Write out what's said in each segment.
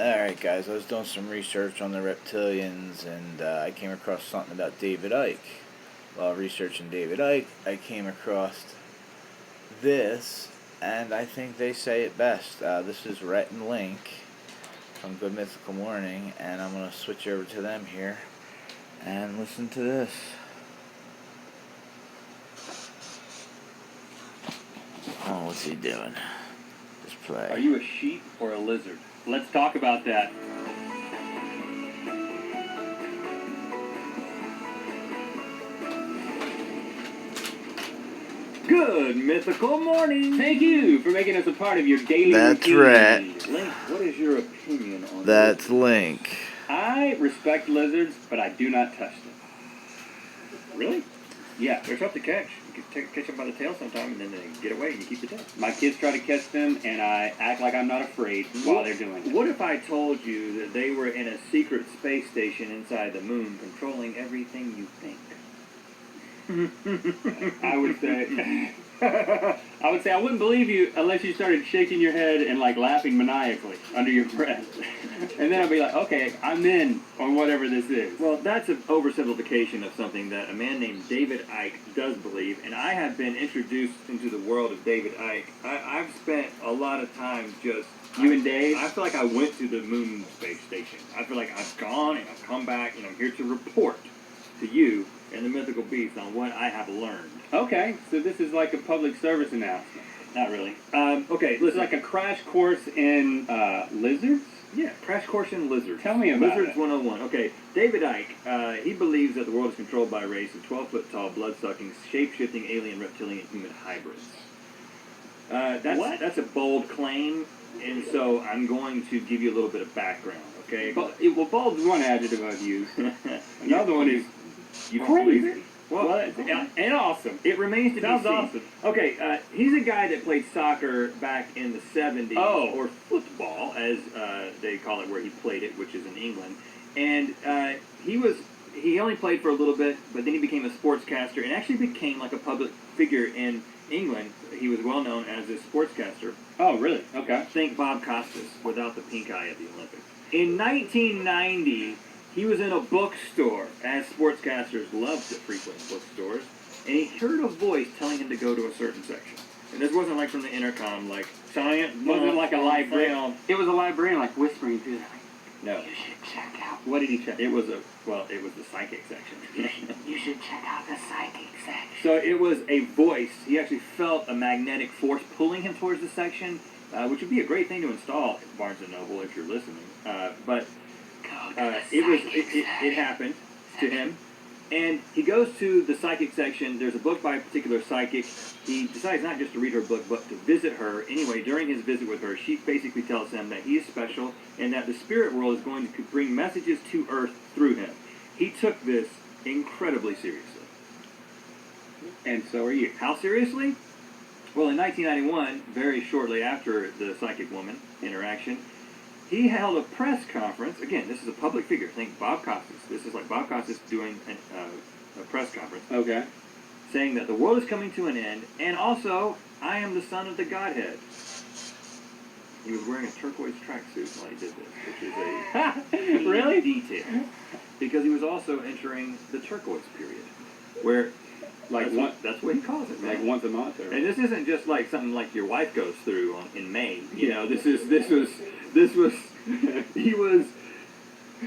Alright guys, I was doing some research on the reptilians and I came across something about David Icke. While researching David Icke, I came across this, and I think they say it best. This is Rhett Link from Good Mythical Morning, and I'm going to switch over to them here and listen to this. Oh, what's he doing? Just play. Are you a sheep or a lizard? Let's talk about that. Good mythical morning. Thank you for making us a part of your daily That's routine. Rhett. Link, what is your opinion on That's lizards? Link. I respect lizards, but I do not touch them. Really? Yeah. They're tough to catch. You can catch them by the tail sometime, and then they get away, and you keep the tail. My kids try to catch them, and I act like I'm not afraid while they're doing it. What if I told you that they were in a secret space station inside the moon, controlling everything you think? I would say... I wouldn't believe you unless you started shaking your head and like laughing maniacally under your breath. And then I'd be like, okay, I'm in on whatever this is. Well, that's an oversimplification of something that a man named David Icke does believe, and I have been introduced into the world of David Icke. I've spent a lot of time just... You and Dave? I feel like I went to the moon space station. I feel like I've gone and I've come back and I'm here to report to you and the mythical beast on what I have learned. Okay, so this is like a public service announcement. Not really. Okay, listen. It's like a crash course in lizards? Yeah, crash course in lizards. Tell me about Lizards 101. Okay, David Icke, he believes that the world is controlled by a race of 12-foot-tall, blood-sucking, shape-shifting alien, reptilian, human hybrids. That's a bold claim, and so I'm going to give you a little bit of background, okay? Well, bold is one adjective I've used. Another one is... You don't believe it? Well, and awesome. It remains to be seen. Sounds awesome. Okay, he's a guy that played soccer back in the 70s, or football, as they call it where he played it, which is in England. And he only played for a little bit, but then he became a sportscaster and actually became like a public figure in England. He was well known as a sportscaster. Oh, really? Okay. Think Bob Costas without the pink eye at the Olympics. In 1990... he was in a bookstore, as sportscasters love to frequent bookstores, and he heard a voice telling him to go to a certain section. And this wasn't like from the intercom, like, science, wasn't like a librarian. It was a librarian, like, whispering to him. No. You should check out. What did he check? It was the psychic section. You should check out the psychic section. So it was a voice. He actually felt a magnetic force pulling him towards the section, which would be a great thing to install at Barnes & Noble if you're listening. It happened to him, and he goes to the psychic section. There's a book by a particular psychic. He decides not just to read her book, but to visit her. Anyway, during his visit with her, she basically tells him that he is special and that the spirit world is going to bring messages to Earth through him. He took this incredibly seriously. And so are you. How seriously? Well, in 1991, very shortly after the psychic woman interaction, he held a press conference. Again, this is a public figure. Think Bob Costas. This is like Bob Costas doing a press conference. Okay. Saying that the world is coming to an end, and also, I am the son of the Godhead. He was wearing a turquoise tracksuit while he did this, which is a really detail. Because he was also entering the turquoise period, where that's what he calls it, man. Like once a month. And this isn't just like something like your wife goes through in May. You know, he was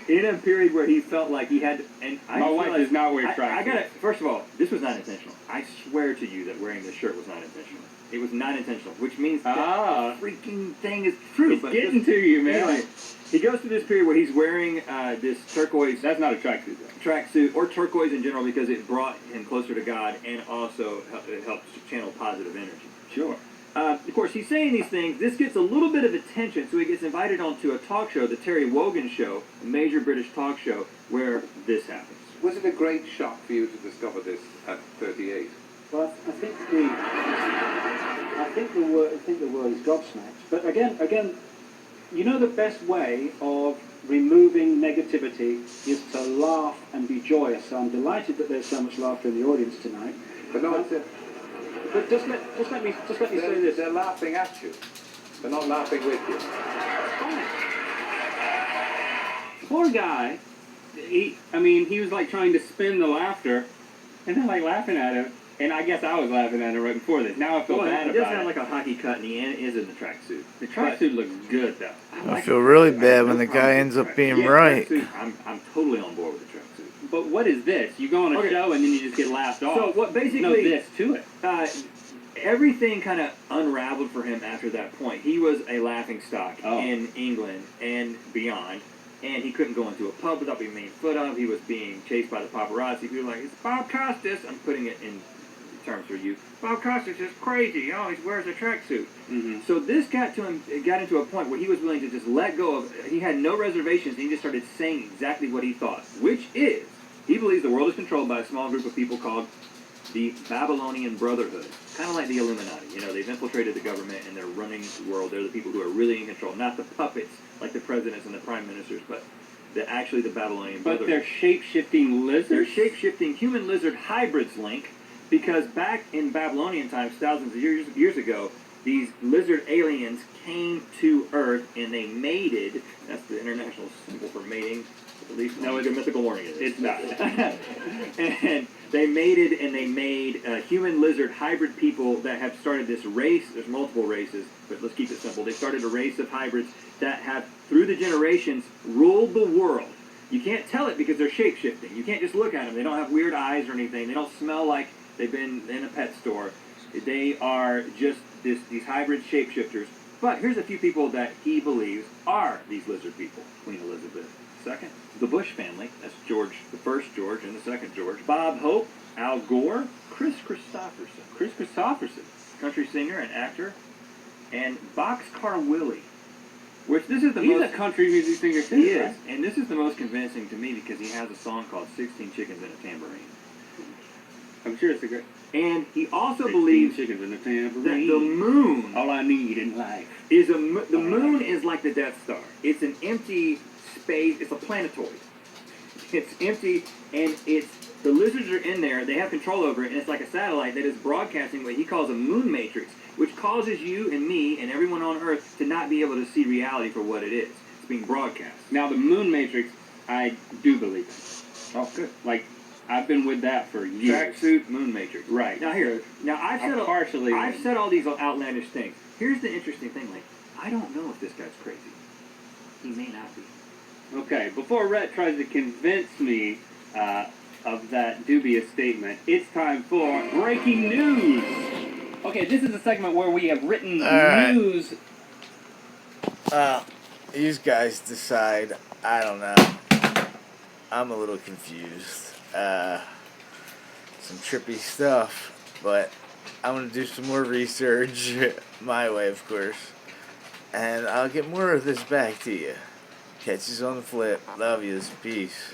in a period where he felt like he had, and my wife is not wearing tracksuit. First of all, this was not intentional. I swear to you that wearing this shirt was not intentional. It was not intentional, which means that the freaking thing is true. It's getting to you, man. Anyway, he goes through this period where he's wearing this turquoise. That's not a tracksuit, though. Tracksuit, or turquoise in general, because it brought him closer to God and also it helps channel positive energy. Sure. Of course, he's saying these things. This gets a little bit of attention, so he gets invited onto a talk show, the Terry Wogan Show, a major British talk show, where this happens. Was it a great shock for you to discover this at 38? Well, I think the word is gobsmacked. But again, you know the best way of removing negativity is to laugh and be joyous. So I'm delighted that there's so much laughter in the audience tonight. But no, but just let me say this. They're laughing at you. They're not laughing with you. guy, he was like trying to spin the laughter, and they're like laughing at him. And I guess I was laughing at him right before this. Now I feel bad about it. He does have like a hockey cut, and he is in the tracksuit. The tracksuit looks good, though. I feel really bad when the guy ends up being right. I'm totally on board with the tracksuit. But what is this? You go on a show, and then you just get laughed off. So what basically... No, this to it. Everything kind of unraveled for him after that point. He was a laughingstock in England and beyond. And he couldn't go into a pub without being made fun of. He was being chased by the paparazzi. People were like, it's Bob Costas. I'm putting it in terms for you. Bob Costas is crazy. He always wears a tracksuit. Mm-hmm. So this got into a point where he was willing to just let go of. He had no reservations. And he just started saying exactly what he thought, which is he believes the world is controlled by a small group of people called the Babylonian Brotherhood, kind of like the Illuminati. You know, they've infiltrated the government and they're running the world. They're the people who are really in control, not the puppets like the presidents and the prime ministers, but actually the Babylonian Brotherhood. But they're shape-shifting lizards. They're shape-shifting human-lizard hybrids, Link. Because back in Babylonian times, thousands of years ago, these lizard aliens came to Earth and they mated. That's the international symbol for mating. At least no, it's a mythical warning. It's not. And they mated and they made human lizard hybrid people that have started this race. There's multiple races, but let's keep it simple. They started a race of hybrids that have, through the generations, ruled the world. You can't tell it because they're shape-shifting. You can't just look at them. They don't have weird eyes or anything. They don't smell like they've been in a pet store. They are just these hybrid shapeshifters. But here's a few people that he believes are these lizard people. Queen Elizabeth II, the Bush family. That's George, the first George and the second George. Bob Hope, Al Gore, Chris Christopherson, country singer and actor, and Boxcar Willie. Which this is the most... He's a country music singer too. He is, right? And this is the most convincing to me because he has a song called 16 Chickens and a Tambourine. I'm sure it's a great... And he also believes chickens and a tambourine. That the moon... All I need in life. Is the moon is like the Death Star. It's an empty space. It's a planetoid. It's empty, and the lizards are in there. They have control over it, and it's like a satellite that is broadcasting what he calls a moon matrix, which causes you and me and everyone on Earth to not be able to see reality for what it is. It's being broadcast. Now, the moon matrix, I do believe in. Oh, good. Like, I've been with that for years. Tracksuit, moon matrix. Right. Now, I've said all these outlandish things. Here's the interesting thing, like, I don't know if this guy's crazy. He may not be. Okay, before Rhett tries to convince me of that dubious statement, it's time for breaking news. Okay, this is a segment where we have written news. You guys decide. I don't know. I'm a little confused. Some trippy stuff, but I'm going to do some more research, my way, of course, and I'll get more of this back to you. Catch you on the flip. Love yous. Peace.